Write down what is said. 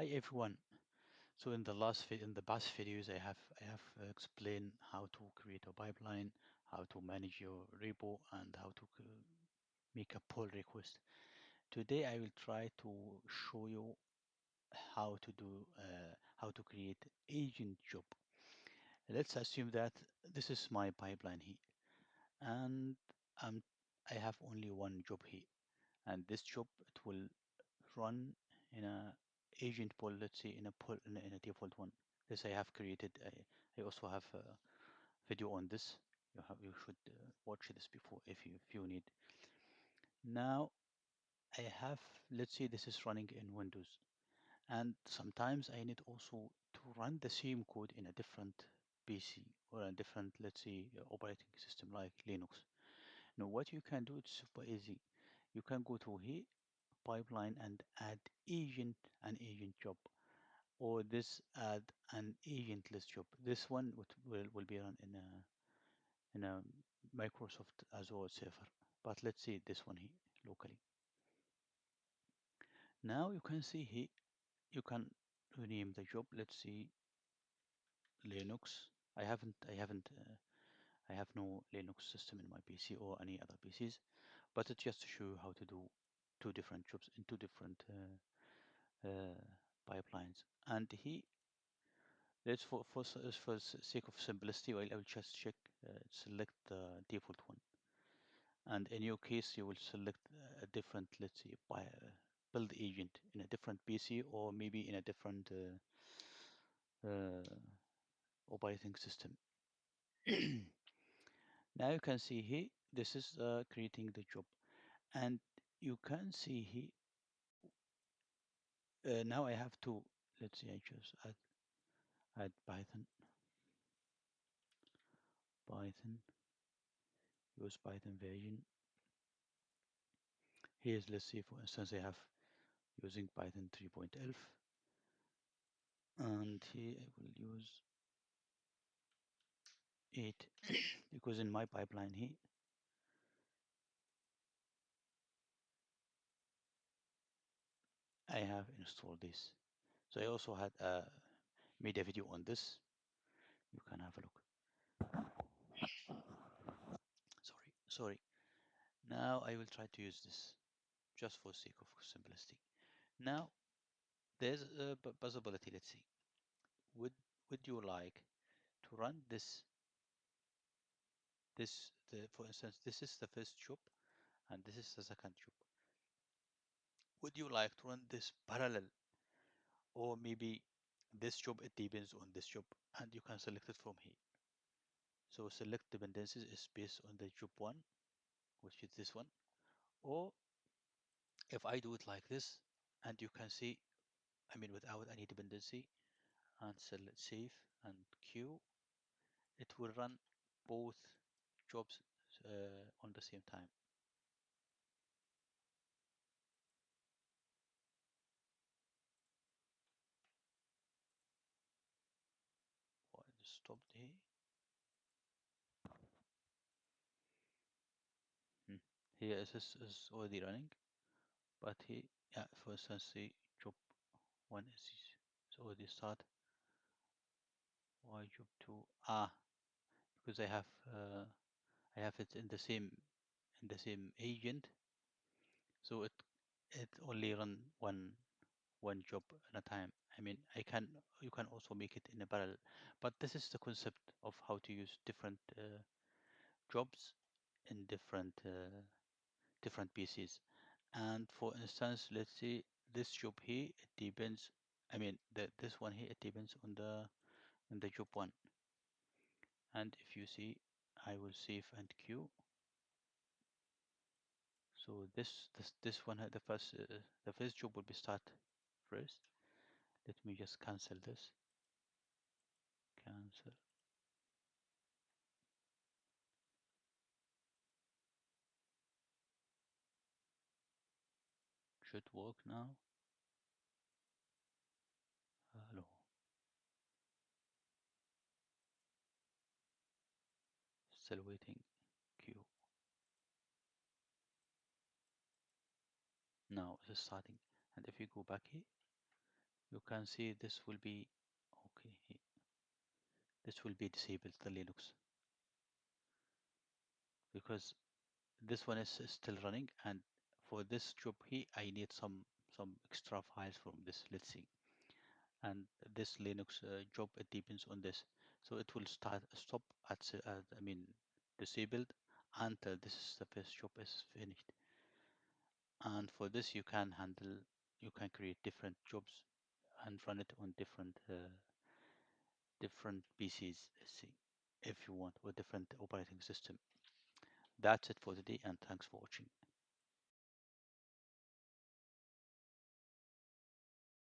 Hi everyone. So in the past videos, I have explained how to create a pipeline, how to manage your repo, and how to make a pull request. Today I will try to show you how to create agent job. Let's assume that this is my pipeline here, and um, I have only one job here, and this job it will run in a agent pool, let's say in a pool in a default one. This I have created. I also have a video on this. You should watch this before if you need. Now I have, let's say this is running in Windows, and sometimes I need also to run the same code in a different PC or a different, let's say, operating system like Linux. Now what you can do, it's super easy. You can go to here pipeline and add an agent job, or this add an agentless job. This one will be run in a Microsoft Azure server. But let's see this one here locally. Now you can see here you can rename the job. Let's see Linux. I have no Linux system in my PC or any other PCs, but it's just to show you how to do two different jobs in two different pipelines. And here, let's for sake of simplicity, I will just select the default one. And in your case, you will select a different, let's say, build agent in a different PC or maybe in a different uh, operating system. Now you can see here, this is creating the job, and you can see here. Now I have to, let's see, I just add Python, use Python version. Here's, let's see, for instance, I have using Python 3.11, and here I will use 8 because in my pipeline here I have installed this. So I also had made a video on this. You can have a look. Sorry. Now I will try to use this just for sake of simplicity. Now there's a possibility. Let's see. Would you like to run for instance, this is the first job and this is the second job. Would you like to run this parallel, or maybe this job it depends on this job and you can select it from here? So select dependencies is based on the job one, which is this one. Or if I do it like this, and you can see, I mean, without any dependency, and select save and queue, it will run both jobs on the same time. Oh, I just stopped here. Here is already running, but here, yeah, for instance, the job one is already start. Why job two? Because I have it in the same agent, so it only run one job at a time. I mean, you can also make it in a parallel, but this is the concept of how to use different jobs in different PCs. And for instance, let's say this job here, it depends. I mean, this one here, it depends on the job one. And if you see, I will save and queue. So this one, the first job will be start first. Let me just cancel this. Cancel. Should work now. Hello. Still waiting. Queue. Now it's starting. And if you go back here, you can see this will be okay. This will be disabled, the Linux, because this one is still running, and for this job here I need some extra files from this. Let's see. And this Linux job, it depends on this, so it will stop at I mean disabled until this is the first job is finished. And for this you can create different jobs and run it on different PCs. Let's see, if you want, or different operating system. That's it for today, and thanks for watching.